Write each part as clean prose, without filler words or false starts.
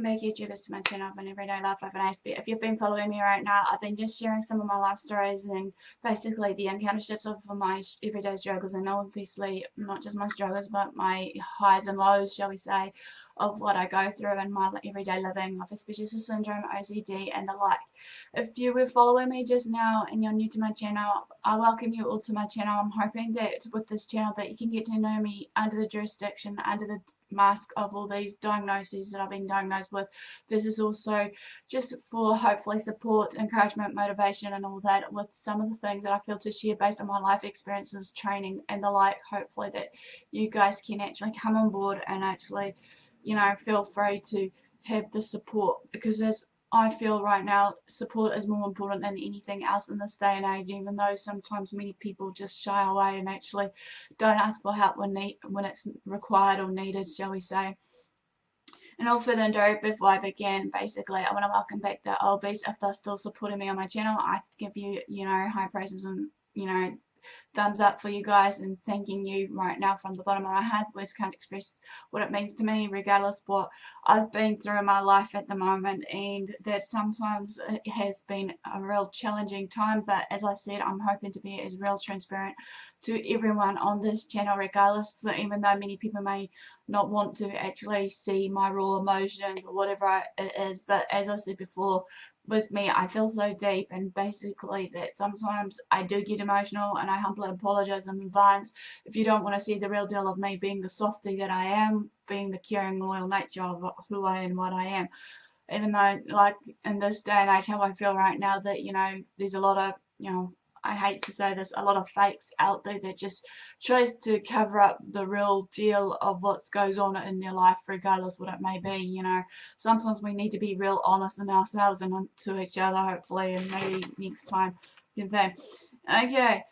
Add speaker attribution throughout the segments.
Speaker 1: back, YouTubers, to my channel of an everyday life of an Aspie. If you've been following me right now, I've been just sharing some of my life stories and basically the encounterships of my everyday struggles, and obviously not just my struggles but my highs and lows, shall we say, of what I go through in my everyday living of suspicious syndrome, OCD and the like. If you were following me just now and you're new to my channel, I welcome you all to my channel. I'm hoping that with this channel that you can get to know me under the jurisdiction, under the mask of all these diagnoses that I've been diagnosed with. This is also just for hopefully support, encouragement, motivation and all that, with some of the things that I feel to share based on my life experiences, training and the like. Hopefully that you guys can actually come on board and actually, you know, feel free to have the support, because as I feel right now, support is more important than anything else in this day and age, even though sometimes many people just shy away and actually don't ask for help when it's required or needed, shall we say. And all further ado, before I begin, basically, I want to welcome back the old beast. If they're still supporting me on my channel, I give you, high praises and, thumbs up for you guys, and thanking you right now from the bottom of my heart. Words can't express what it means to me, regardless what I've been through in my life at the moment, and that sometimes it has been a real challenging time, but as I said, I'm hoping to be as real transparent to everyone on this channel regardless. So even though many people may not want to actually see my raw emotions or whatever it is, but as I said before, with me, I feel so deep, and basically that sometimes I do get emotional, and I humbly apologize in advance if you don't want to see the real deal of me being the softie that I am, being the caring, loyal nature of who I am and what I am. Even though, like, in this day and age, how I feel right now, that, there's a lot of, I hate to say this, a lot of fakes out there that just tries to cover up the real deal of what goes on in their life, regardless what it may be. Sometimes we need to be real honest in ourselves and to each other, hopefully, and maybe next time. Okay,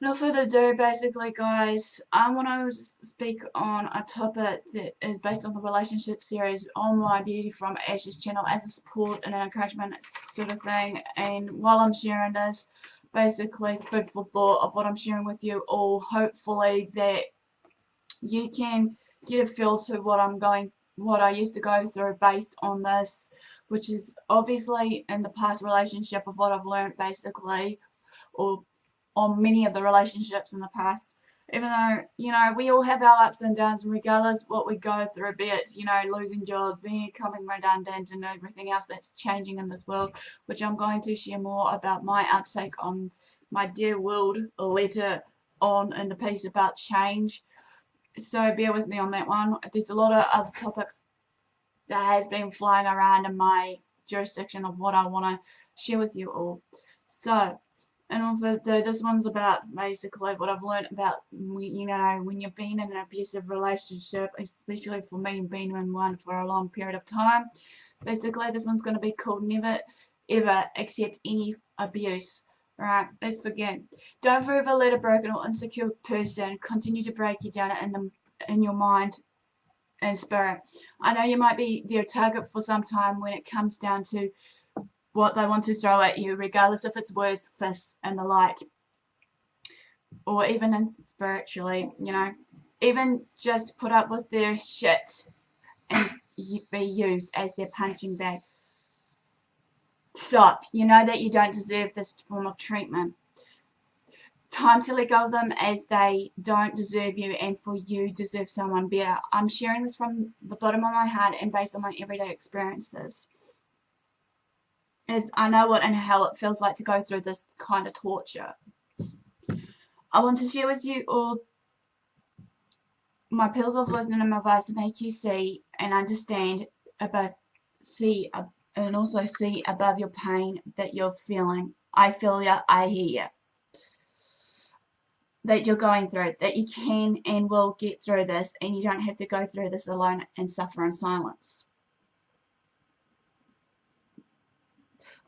Speaker 1: no further ado, basically, guys, I want to speak on a topic that is based on the relationship series on my Beauty from Ashes channel as a support and an encouragement sort of thing. And while I'm sharing this, basically food for thought of what I'm sharing with you all, hopefully that you can get a feel to what I used to go through based on this, which is obviously in the past relationship of what I've learned basically, or on many of the relationships in the past. Even though, we all have our ups and downs, and regardless what we go through, be it, losing jobs, becoming redundant, and everything else that's changing in this world, which I'm going to share more about my uptake on my Dear World letter on in the piece about change. So bear with me on that one. There's a lot of other topics that has been flying around in my jurisdiction of what I want to share with you all. So, and also this one's about basically what I've learned about, when you've been in an abusive relationship, especially for me being in one for a long period of time. Basically, this one's going to be called Never Ever Accept Any Abuse. Right, let's begin. Don't forever let a broken or insecure person continue to break you down in your mind and spirit. I know you might be their target for some time when it comes down to what they want to throw at you, regardless if it's words, fists, and the like, or even spiritually, even just put up with their shit and be used as their punching bag. Stop. You know that you don't deserve this form of treatment. Time to let go of them, as they don't deserve you, and for you deserve someone better. I'm sharing this from the bottom of my heart and based on my everyday experiences, as I know what and how it feels like to go through this kind of torture. I want to share with you all my pearls of wisdom and my advice to make you see and understand and also see above your pain that you're feeling. I feel ya, I hear ya. That you're going through, that you can and will get through this, and you don't have to go through this alone and suffer in silence.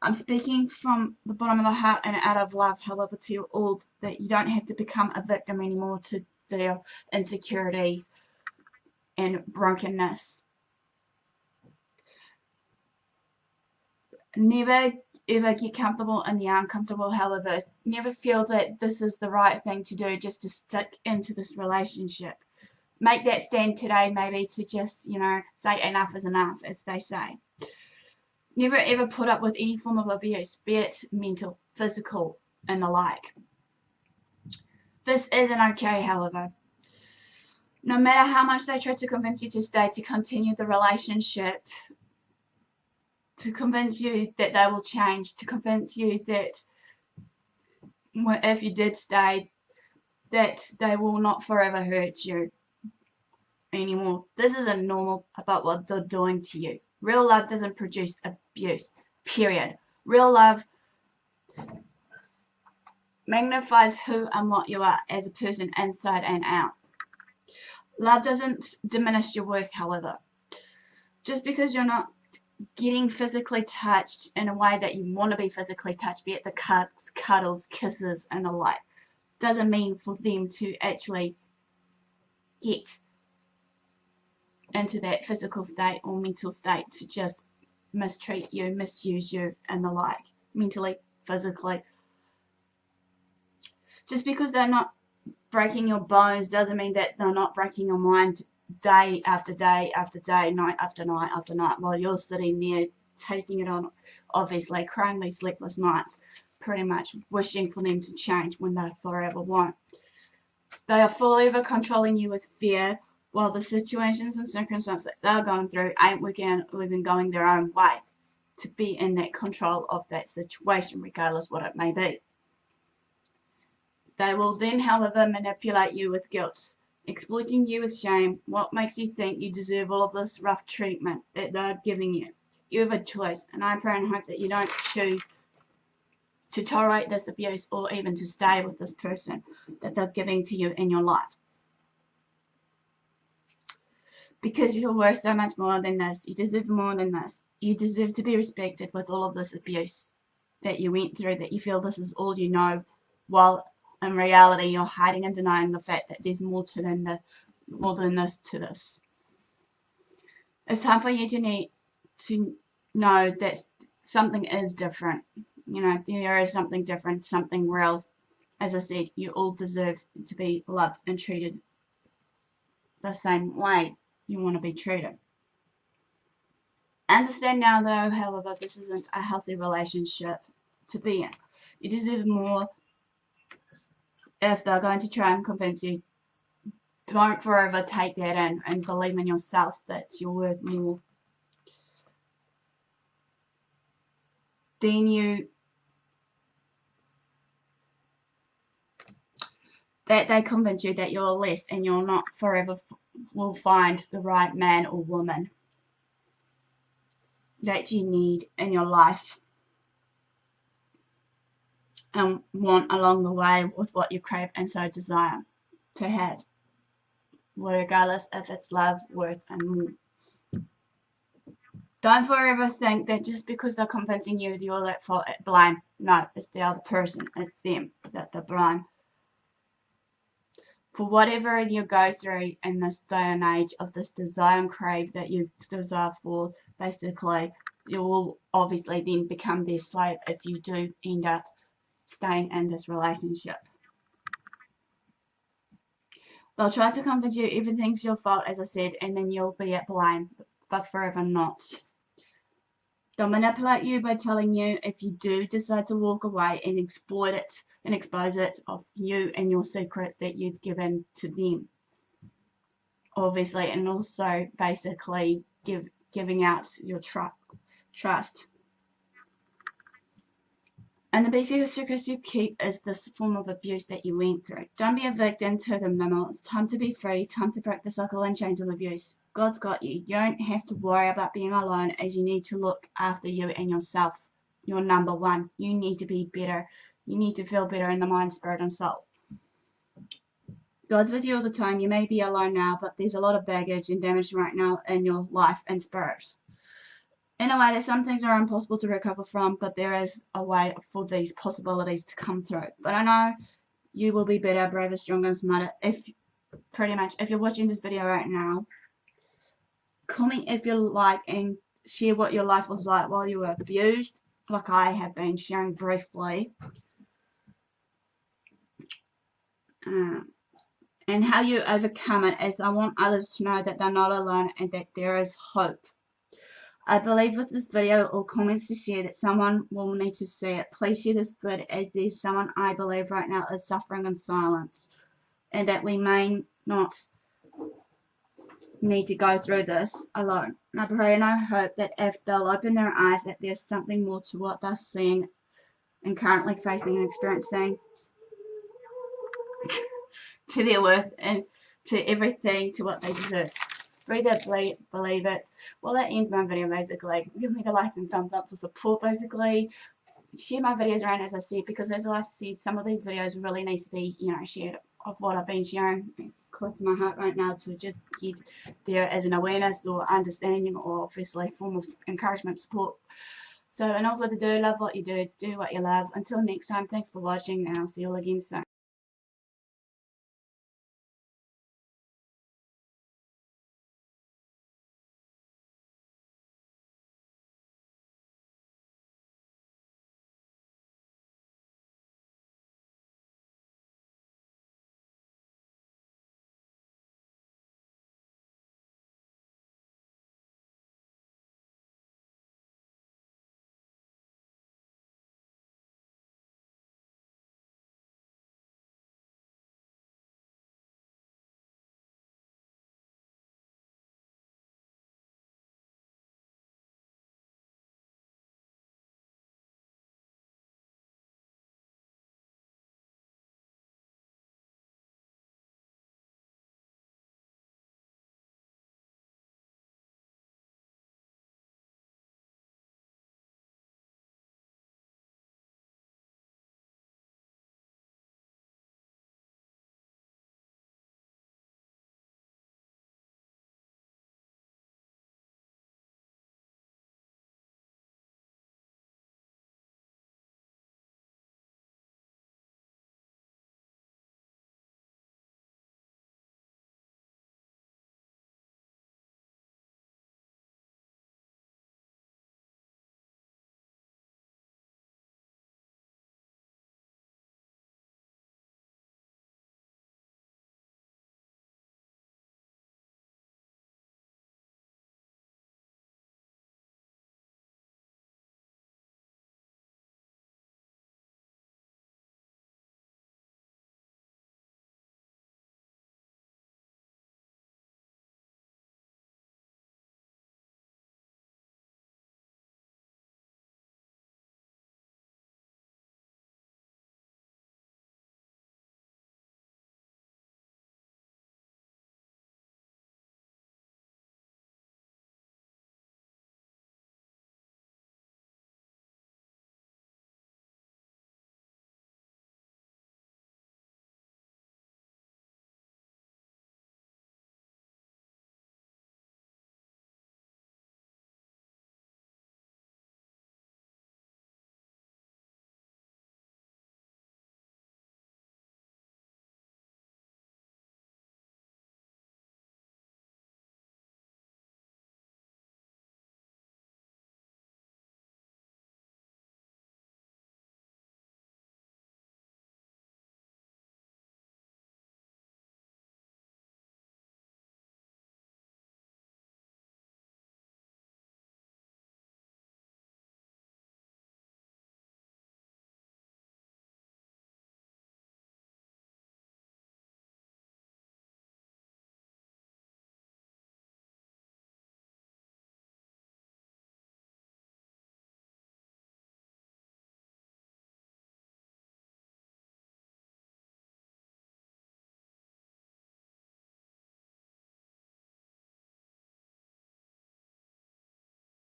Speaker 1: I'm speaking from the bottom of the heart and out of love, however, to you all, that you don't have to become a victim anymore to their insecurities and brokenness. Never ever get comfortable in the uncomfortable, however. Never feel that this is the right thing to do just to stick into this relationship. make that stand today, maybe to just, you know, say enough is enough, as they say. Never ever put up with any form of abuse, be it mental, physical, and the like. This isn't okay, however. No matter how much they try to convince you to stay, to continue the relationship, to convince you that they will change, to convince you that if you did stay, that they will not forever hurt you anymore. This isn't normal about what they're doing to you. Real love doesn't produce abuse, period. Real love magnifies who and what you are as a person inside and out. Love doesn't diminish your worth, however. Just because you're not getting physically touched in a way that you want to be physically touched, be it the cuddles, kisses, and the like, doesn't mean for them to actually get into that physical state or mental state to just mistreat you, misuse you, and the like, mentally, physically. Just because they're not breaking your bones doesn't mean that they're not breaking your mind day after day after day, night after night after night, while you're sitting there taking it on, obviously crying these sleepless nights, pretty much wishing for them to change when they forever won't. They are forever controlling you with fear, while the situations and circumstances that they're going through ain't working or even going their own way to be in that control of that situation, regardless what it may be. They will then, however, manipulate you with guilt, exploiting you with shame. What makes you think you deserve all of this rough treatment that they're giving you? You have a choice, and I pray and hope that you don't choose to tolerate this abuse or even to stay with this person that they're giving to you in your life. Because you're worth so much more than this. You deserve more than this. You deserve to be respected with all of this abuse that you went through, that you feel this is all you know, while in reality you're hiding and denying the fact that there's more to this to this. It's time for you to know that something is different. You know, there is something different, something real. As I said, you all deserve to be loved and treated the same way you want to be treated. Understand now, though, however, this isn't a healthy relationship to be in. You deserve more. If they're going to try and convince you, don't forever take that in and believe in yourself that you're worth more. Then that they convince you that you're less and you're not forever will find the right man or woman that you need in your life and want along the way with what you crave and so desire to have, regardless if it's love, worth, and more. Don't forever think that just because they're convincing you that you're at fault, blame. No, it's the other person. It's them that they're blame. For whatever you go through in this day and age of this desire and crave that you desire for, basically, you will obviously then become their slave if you do end up staying in this relationship. They'll try to convince you everything's your fault, as I said, and then you'll be at blame, but forever not. They'll manipulate you by telling you if you do decide to walk away and exploit it and expose it of you and your secrets that you've given to them, obviously, and also basically giving out your trust. And the biggest secrets you keep is this form of abuse that you went through. Don't be a victim to them no more. It's time to be free, time to break the cycle and chains of abuse. God's got you. You don't have to worry about being alone, as you need to look after you and yourself. You're number one. You need to be better. You need to feel better in the mind, spirit, and soul. God's with you all the time. You may be alone now, but there's a lot of baggage and damage right now in your life and spirit. In a way that some things are impossible to recover from, but there is a way for these possibilities to come through. But I know you will be better, braver, stronger, and smarter if you're watching this video right now. Comment if you like and share what your life was like while you were abused, like I have been sharing briefly. And how you overcome it is I want others to know that they're not alone and that there is hope. I believe with this video or comments to share that someone will need to see it. Please share this vid as there's someone I believe right now is suffering in silence and that we may not need to go through this alone. And I pray and I hope that if they'll open their eyes that there's something more to what they're seeing and currently facing and experiencing to their worth and to everything to what they deserve. Read it, believe it. Well, that ends my video basically. Give me the like and thumbs up for support basically. Share my videos around as I said, because as I said, some of these videos really need to be, shared of what I've been sharing. Close to my heart right now to just get there as an awareness or understanding or obviously a form of encouragement, support. So enough with the do, love what you do what you love. Until next time, thanks for watching and I'll see you all again soon.